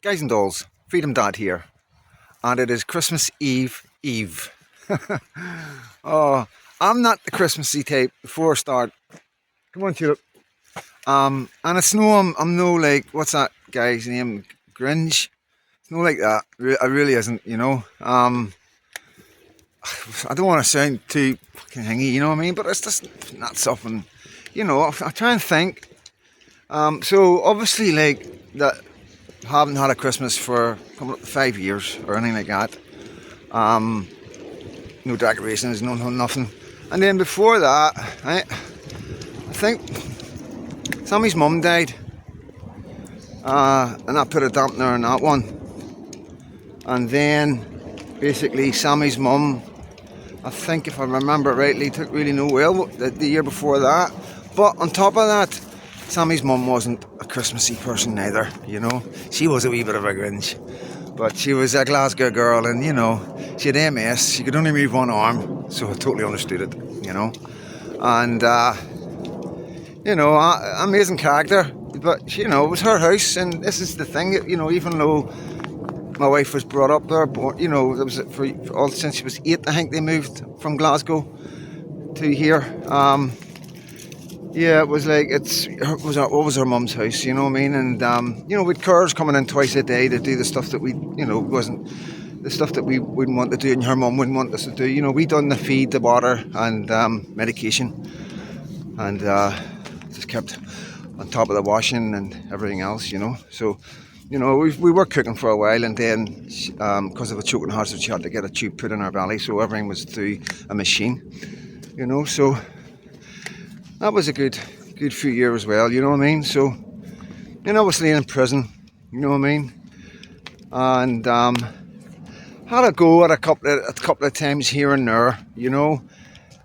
Guys and dolls, Freedom Dad here, and it is Christmas Eve. Oh, I'm not the Christmassy type before I start. Come on, Tulip. And it's no, I'm no like, what's that guy's name? Grinch? It's no like that. I really isn't, you know. I don't want to sound too fucking hingy, you know what I mean? But it's just not something, you know. I try and think. So obviously, like that, haven't had a Christmas for coming up to 5 years or anything like that. Um, no decorations, no nothing. And then before that, I think Sammy's mum died, and that put a dampener on that one. And then basically Sammy's mum, I think if I remember rightly, took really no well the year before that. But on top of that, Sammy's mum wasn't a Christmassy person either, you know. She was a wee bit of a Grinch. But she was a Glasgow girl and, you know, she had MS. She could only move one arm, so I totally understood it, you know. And, you know, amazing character. But, you know, it was her house, and this is the thing, you know, even though my wife was brought up there, but, you know, it was for all since she was 8, I think they moved from Glasgow to here. Yeah, it was like it was her mum's house, you know what I mean? And you know, we'd cars coming in twice a day to do the stuff that we, you know, wasn't the stuff that we wouldn't want to do, and her mum wouldn't want us to do. You know, we done the feed, the water, and medication, and just kept on top of the washing and everything else, you know. So, you know, we were cooking for a while, and then because of a choking hazard, she had to get a tube put in her belly, so everything was through a machine, you know. So that was a good few years as well, you know what I mean? So, you know, I was in prison, you know what I mean? And had a go at a couple of times here and there, you know,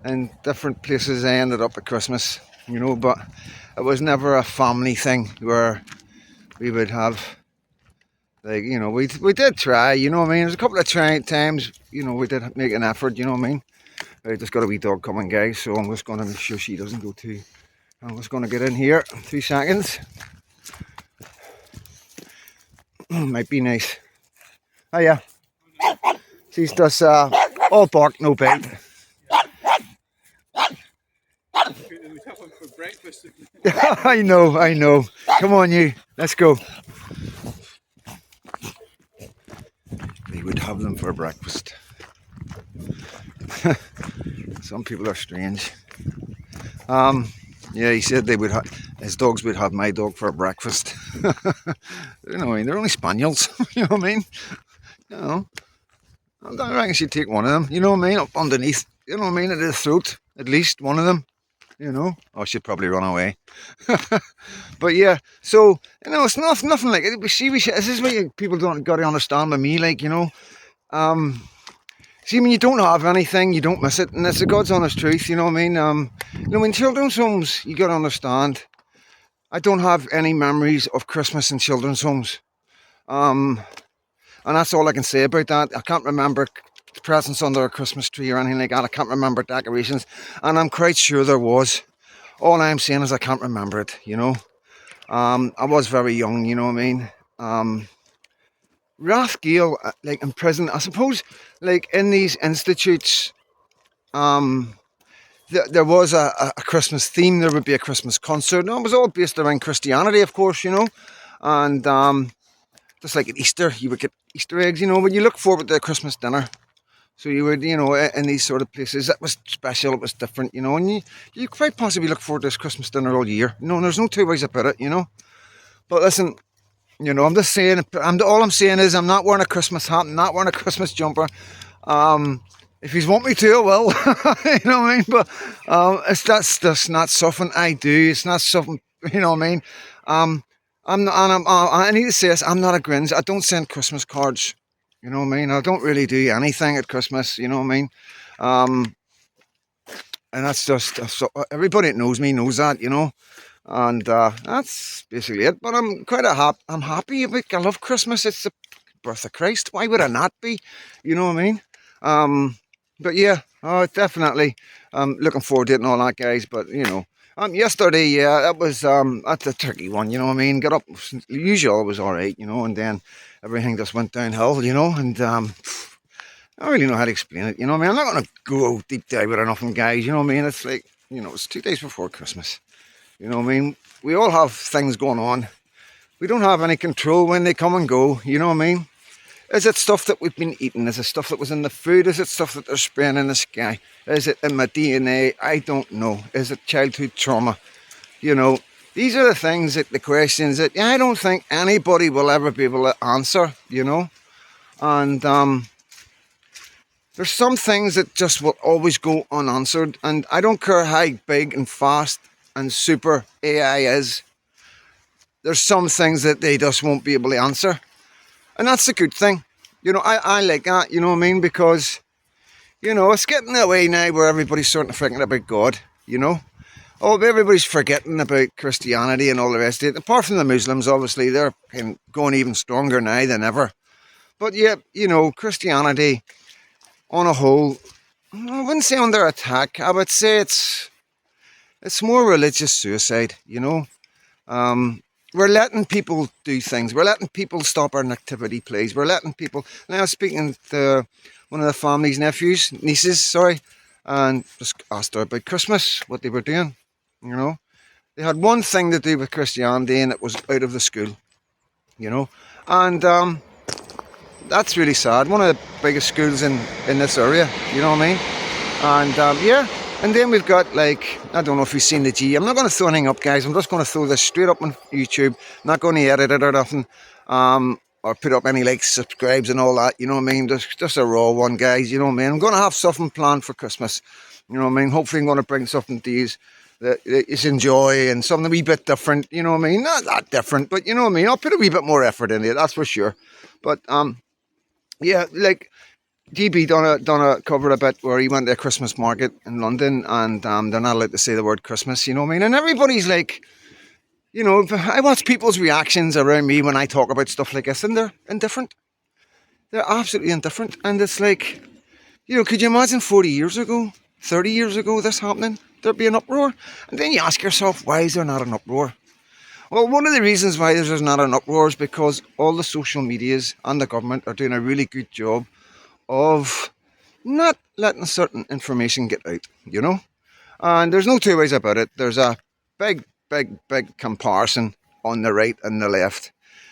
and different places I ended up at Christmas, you know, but it was never a family thing where we would have, like, you know, we did try, you know what I mean? There's a couple of times, you know, we did make an effort, you know what I mean? I just got a wee dog coming, guys, so I'm just going to make sure she doesn't go too. I'm just going to get in here, 3 seconds. Might be nice. Oh yeah, she's just all bark, no bite. I know. Come on, you. Let's go. They would have them for breakfast. Some people are strange. Yeah, he said they would his dogs would have my dog for breakfast. You know what I mean? They're only spaniels. You know what I mean? You know, I reckon she'd take one of them. You know what I mean? Up underneath. You know what I mean? At the throat, at least one of them. You know, or she'd probably run away. But yeah, so you know, it's nothing like it. This is what people don't got to understand with me. Like, you know, see, when you don't have anything, you don't miss it, and it's the God's honest truth. You know what I mean? You know, in children's homes, you got to understand. I don't have any memories of Christmas in children's homes, and that's all I can say about that. I can't remember presents under a Christmas tree or anything like that. I can't remember decorations, and I'm quite sure there was. All I'm saying is I can't remember it. You know, I was very young. You know what I mean? Rathgale, like in prison, I suppose, like in these institutes, there was a Christmas theme. There would be a Christmas concert. And it was all based around Christianity, of course, you know. And just like at Easter, you would get Easter eggs, you know. But you look forward to the Christmas dinner. So you would, you know, in these sort of places, it was special, it was different, you know. And you quite possibly look forward to this Christmas dinner all year. You know, and there's no two ways about it, you know. But listen, you know, I'm just saying, all I'm saying is I'm not wearing a Christmas hat, I'm not wearing a Christmas jumper. If you want me to, I will. You know what I mean? But that's just not something I do. It's not something, you know what I mean? I'm not, and I need to say this, I'm not a Grinch. I don't send Christmas cards. You know what I mean? I don't really do anything at Christmas. You know what I mean? And that's just, everybody that knows me knows that, you know. And that's basically it. But I'm quite I'm happy. I love Christmas. It's the birth of Christ. Why would I not be? You know what I mean? But yeah, definitely. Looking forward to it and all that, guys. But you know, Yesterday, yeah, that's a tricky one. You know what I mean? Got up, usual was all right, and then everything just went downhill, and I don't really know how to explain it. You know what I mean? I'm not going to go deep dive with nothing, guys. You know what I mean? It's like, it's 2 days before Christmas. You know what I mean? We all have things going on. We don't have any control when they come and go. You know what I mean? Is it stuff that we've been eating? Is it stuff that was in the food? Is it stuff that they're spraying in the sky? Is it in my DNA? I don't know. Is it childhood trauma? These are the things the questions that I don't think anybody will ever be able to answer, And there's some things that just will always go unanswered. And I don't care how big and fast and super AI is. There's some things that they just won't be able to answer. And that's a good thing. I like that, you know what I mean? Because, it's getting that way now where everybody's starting to forget about God, Oh, everybody's forgetting about Christianity and all the rest of it. Apart from the Muslims, obviously, they're going even stronger now than ever. But yeah, Christianity on a whole, I wouldn't say under attack. I would say it's more religious suicide, We're letting people do things. We're letting people stop our nativity plays. We're letting people... Now, I was speaking to one of the family's nieces, and just asked her about Christmas, what they were doing, They had one thing to do with Christianity, and it was out of the school, And that's really sad. One of the biggest schools in this area, you know what I mean? And yeah, and then we've got, like, I don't know if you've seen the G. I'm not going to throw anything up, guys. I'm just going to throw this straight up on YouTube. I'm not going to edit it or nothing, or put up any likes, subscribes and all that, you know what I mean? Just a raw one, guys, you know what I mean? I'm going to have something planned for Christmas, you know what I mean? Hopefully I'm going to bring something to you that you enjoy, and something a wee bit different, you know what I mean? Not that different, but you know what I mean? I'll put a wee bit more effort in it, that's for sure. But yeah, like, DB done a cover a bit where he went to a Christmas market in London, and they're not allowed to say the word Christmas, you know what I mean? And everybody's like, I watch people's reactions around me when I talk about stuff like this, and they're indifferent. They're absolutely indifferent. And it's like, could you imagine 40 years ago, 30 years ago, this happening? There'd be an uproar. And then you ask yourself, why is there not an uproar? Well, one of the reasons why there's not an uproar is because all the social medias and the government are doing a really good job of not letting certain information get out, And there's no two ways about it. There's a big comparison on the right and the left.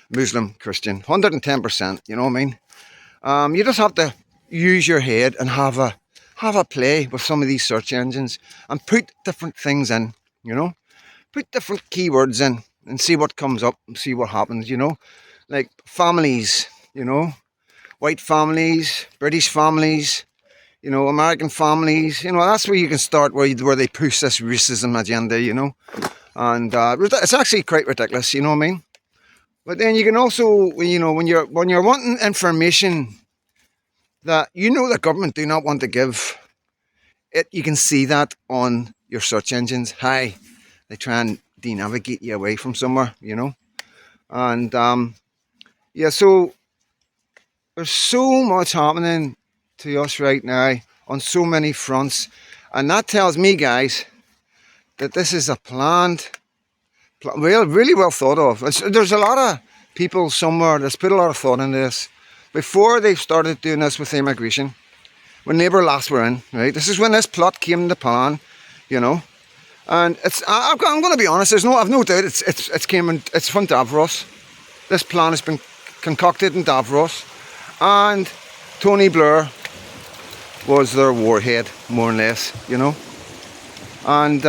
Muslim, Christian, 110%, you know what I mean? You just have to use your head and have a play with some of these search engines and put different things in, Put different keywords in and see what comes up and see what happens, Like families, white families, British families, American families, that's where you can start, where they push this racism agenda, And it's actually quite ridiculous, you know what I mean? But then you can also, when you're wanting information that the government do not want to give, you can see that on your search engines. Hi, they try and de-navigate you away from somewhere, And yeah, so there's so much happening to us right now on so many fronts, and that tells me, guys, that this is a planned, really well thought of. There's a lot of people somewhere that's put a lot of thought into this before they've started doing this with immigration. When Labour last were in, right? This is when this plot came to plan, And I'm going to be honest. I've no doubt it's from Davros. This plan has been concocted in Davros, and Tony Blair was their warhead, more or less, And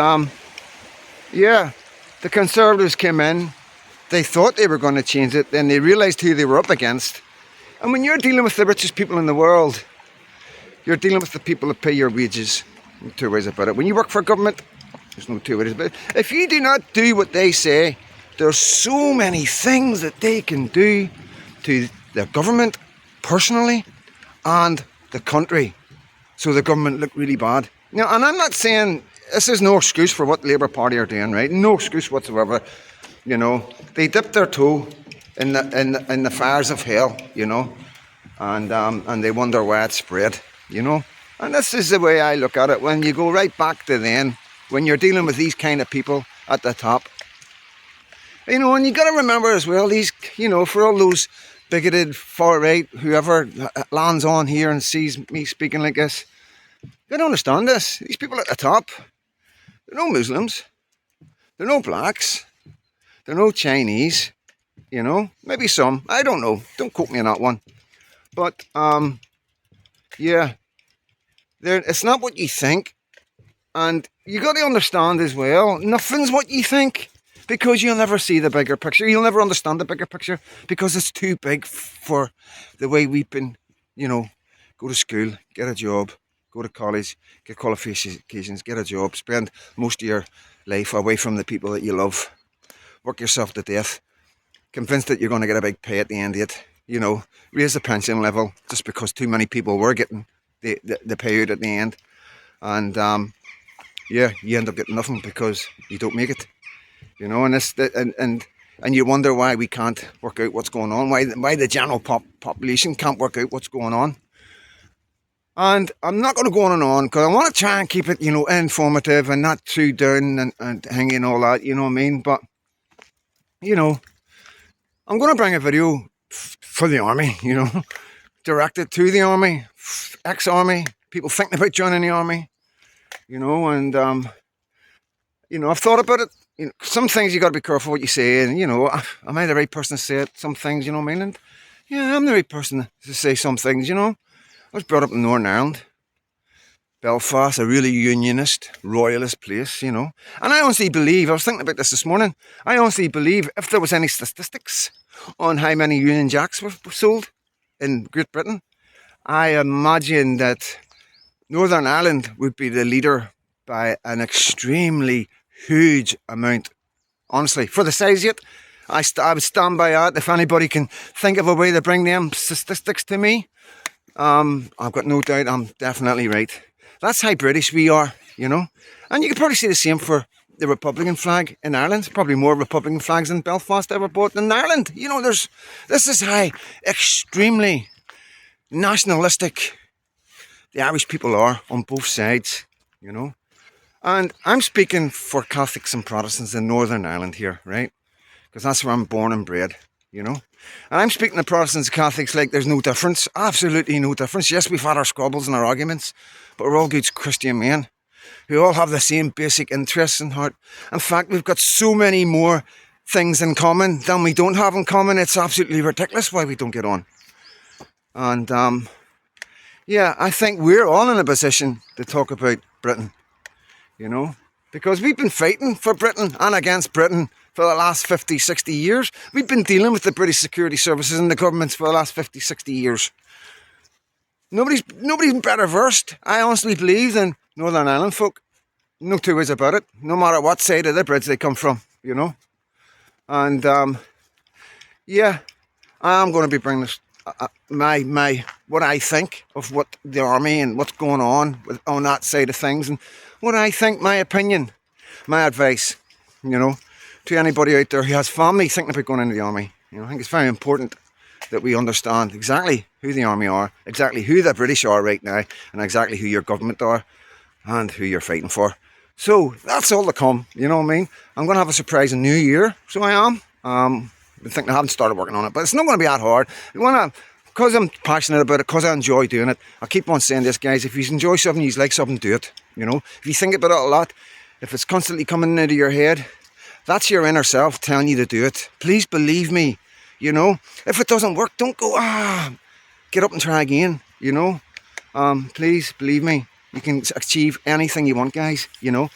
yeah, the Conservatives came in. They thought they were going to change it. Then they realised who they were up against. And when you're dealing with the richest people in the world, you're dealing with the people that pay your wages. No two ways about it. When you work for government, there's no two ways about it. If you do not do what they say, there's so many things that they can do to the government personally and the country, so the government look really bad. Now, and I'm not saying this is no excuse for what the Labour Party are doing, right? No excuse whatsoever. They dipped their toe in the fires of hell, and they wonder why it spread, And this is the way I look at it. When you go right back to then, when you're dealing with these kind of people at the top. You know, and you got to remember as well, these, you know, for all those bigoted far right, whoever lands on here and sees me speaking like this, you got to understand this. These people at the top, they're no Muslims, they're no blacks, they're no Chinese, you know, maybe some, I don't know, don't quote me on that one. But, yeah, it's not what you think. And you got to understand as well, nothing's what you think. Because you'll never see the bigger picture. You'll never understand the bigger picture because it's too big for the way we've been, you know, go to school, get a job, go to college, get qualifications, get a job, spend most of your life away from the people that you love, work yourself to death, convinced that you're going to get a big pay at the end of it, you know, raise the pension level just because too many people were getting the payout at the end. And, yeah, you end up getting nothing because you don't make it. You know, and you wonder why we can't work out what's going on, why the general population can't work out what's going on. And I'm not going to go on and on because I want to try and keep it, you know, informative and not too down and hanging all that, you know what I mean? But, you know, I'm going to bring a video for the army, you know, directed to the army, ex-army, people thinking about joining the army, you know, and, you know, I've thought about it. You know, some things you got to be careful what you say, and you know, am I the right person to say it? Some things, you know what I mean? And yeah, I'm the right person to say some things. You know, I was brought up in Northern Ireland, Belfast, a really unionist, royalist place. You know, and I honestly believe, I was thinking about this morning. I honestly believe if there was any statistics on how many Union Jacks were sold in Great Britain, I imagine that Northern Ireland would be the leader by an extremely huge amount, honestly, for the size of it. I would stand by that. If anybody can think of a way to bring them statistics to me, I've got no doubt I'm definitely right. That's how British we are, you know. And you could probably see the same for the Republican flag in Ireland. Probably more Republican flags in Belfast ever bought in Ireland. You know, this is how extremely nationalistic the Irish people are on both sides, you know. And I'm speaking for Catholics and Protestants in Northern Ireland here, right? Because that's where I'm born and bred, you know? And I'm speaking to Protestants and Catholics like there's no difference. Absolutely no difference. Yes, we've had our squabbles and our arguments, but we're all good Christian men who all have the same basic interests in heart. In fact, we've got so many more things in common than we don't have in common. It's absolutely ridiculous why we don't get on. And, yeah, I think we're all in a position to talk about Britain. You know, because we've been fighting for Britain and against Britain for the last 50, 60 years. We've been dealing with the British security services and the governments for the last 50, 60 years. Nobody's better versed, I honestly believe, than Northern Ireland folk. No two ways about it, no matter what side of the bridge they come from, you know. And, yeah, I'm going to be bringing this, my what I think of what the army and what's going on that side of things, and what I think, my opinion, my advice, you know, to anybody out there who has family thinking about going into the army. You know, I think it's very important that we understand exactly who the army are, exactly who the British are right now, and exactly who your government are, and who you're fighting for. So that's all to come, you know what I mean? I'm going to have a surprise in New Year, so I am. Been thinking, I haven't started working on it, but it's not going to be that hard. Because I'm passionate about it, because I enjoy doing it, I keep on saying this, guys, if you enjoy something, you like something, do it, you know. If you think about it a lot, if it's constantly coming into your head, that's your inner self telling you to do it. Please believe me, you know. If it doesn't work, don't go, get up and try again, you know. Please believe me, you can achieve anything you want, guys, you know.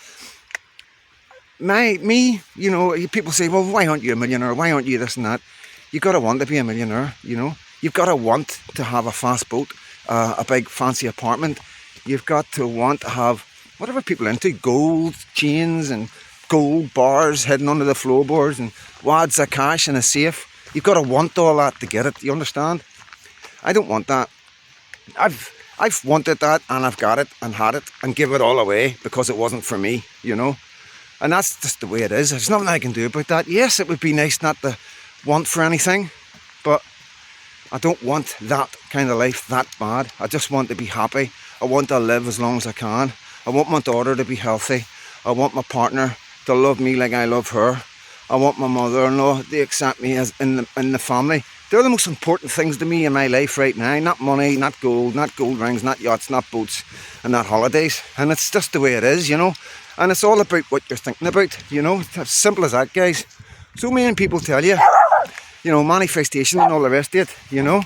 You know, people say, well, why aren't you a millionaire? Why aren't you this and that? You got to want to be a millionaire, you know. You've got to want to have a fast boat, a big fancy apartment. You've got to want to have whatever people are into, gold chains and gold bars hidden under the floorboards and wads of cash in a safe. You've got to want all that to get it. You understand? I don't want that. I've wanted that, and I've got it and had it and give it all away because it wasn't for me, you know. And that's just the way it is. There's nothing I can do about that. Yes, it would be nice not to want for anything, but I don't want that kind of life that bad. I just want to be happy. I want to live as long as I can. I want my daughter to be healthy. I want my partner to love me like I love her. I want my mother-in-law to accept me as in the family. They're the most important things to me in my life right now. Not money, not gold rings, not yachts, not boats, and not holidays. And it's just the way it is, you know. And it's all about what you're thinking about, you know. It's as simple as that, guys. So many people tell you, you know, manifestation and all the rest of it, you know.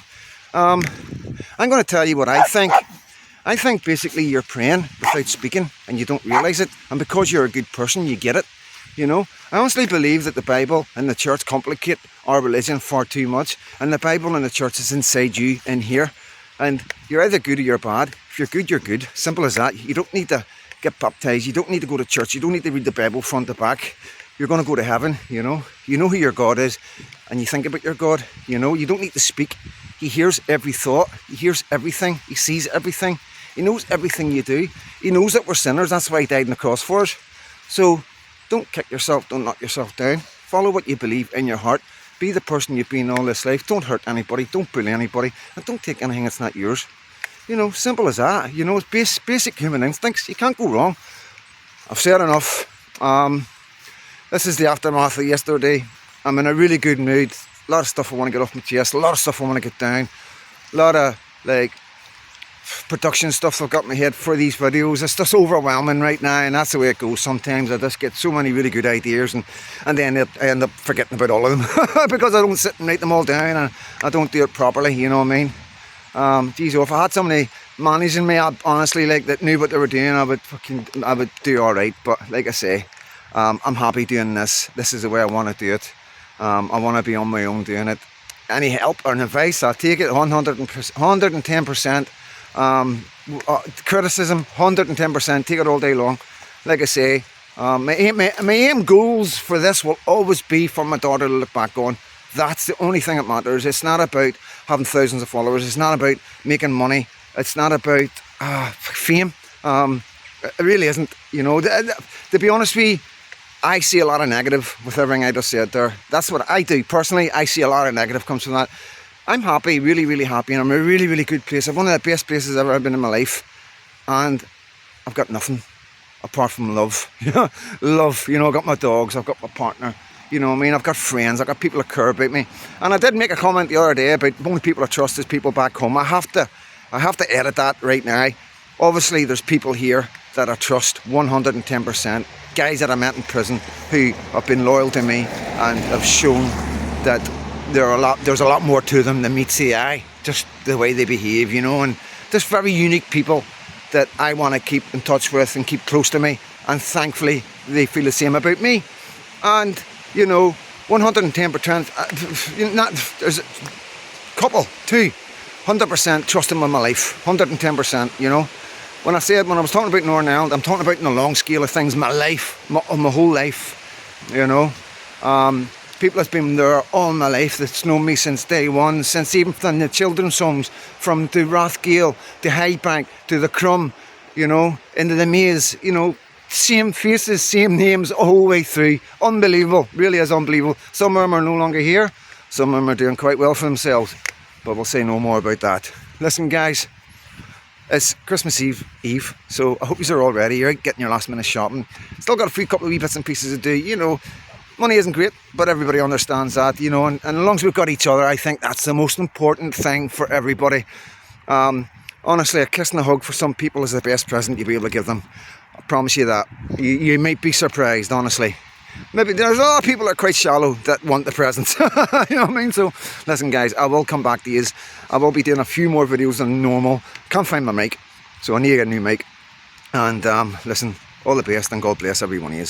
I'm going to tell you what I think. I think basically you're praying without speaking and you don't realise it. And because you're a good person, you get it. You know, I honestly believe that the Bible and the church complicate our religion far too much. And the Bible and the church is inside you, in here. And you're either good or you're bad. If you're good, you're good. Simple as that. You don't need to get baptised. You don't need to go to church. You don't need to read the Bible front to back. You're going to go to heaven, you know. You know who your God is. And you think about your God, you know. You don't need to speak. He hears every thought. He hears everything. He sees everything. He knows everything you do. He knows that we're sinners. That's why he died on the cross for us. So don't kick yourself. Don't knock yourself down. Follow what you believe in your heart. Be the person you've been all this life. Don't hurt anybody. Don't bully anybody. And don't take anything that's not yours. You know, simple as that. You know, it's basic human instincts. You can't go wrong. I've said enough. This is the aftermath of yesterday. I'm in a really good mood. A lot of stuff I want to get off my chest. A lot of stuff I want to get down. A lot of, like, production stuff I've got in my head for these videos. It's just overwhelming right now, and that's the way it goes sometimes. I just get so many really good ideas, and then I end up forgetting about all of them because I don't sit and write them all down, and I don't do it properly, you know what I mean? Geez, if I had somebody managing me, I'd honestly, like, that knew what they were doing, I would do alright. But like I say, I'm happy doing this. This is the way I want to do it. I want to be on my own doing it. Any help or advice, I'll take it 110%. Criticism, 110%, take it all day long. Like I say, my aim goals for this will always be for my daughter to look back on. That's the only thing that matters. It's not about having thousands of followers. It's not about making money. It's not about fame. It really isn't. You know, to be honest with you, I see a lot of negative with everything I just said there. That's what I do personally. I see a lot of negative comes from that. I'm happy, really, really happy, and I'm in a really, really good place. I'm one of the best places I've ever been in my life, and I've got nothing apart from love. Love, you know, I've got my dogs, I've got my partner, you know what I mean, I've got friends, I've got people that care about me. And I did make a comment the other day about the only people I trust is people back home. I have to edit that right now. Obviously, there's people here that I trust 110%. Guys that I met in prison who have been loyal to me and have shown that there's a lot more to them than meets the eye. Just the way they behave, you know, and just very unique people that I want to keep in touch with and keep close to me. And thankfully, they feel the same about me. And, you know, 110%, there's a couple, 100% trust them with my life, 110%, you know. When I was talking about Northern Ireland, I'm talking about in the long scale of things, my life, my whole life, you know. People that's been there all my life, that's known me since day one, since even from the children's homes, from the Rathgale, to Highbank, to the Crum, you know, into the Maze, you know, same faces, same names all the way through. Unbelievable, really is unbelievable. Some of them are no longer here, some of them are doing quite well for themselves, but we'll say no more about that. Listen, guys, it's Christmas Eve, so I hope you're all ready. You're out getting your last minute shopping. Still got a few couple of wee bits and pieces to do, you know. Money isn't great, but everybody understands that, you know, and as long as we've got each other, I think that's the most important thing for everybody. Honestly, a kiss and a hug for some people is the best present you'll be able to give them. I promise you that. You might be surprised, honestly. Maybe there's a lot of people that are quite shallow that want the presents. You know what I mean? So, listen, guys, I will come back to you. I will be doing a few more videos than normal. Can't find my mic, so I need to get a new mic. And listen, all the best, and God bless every one of you.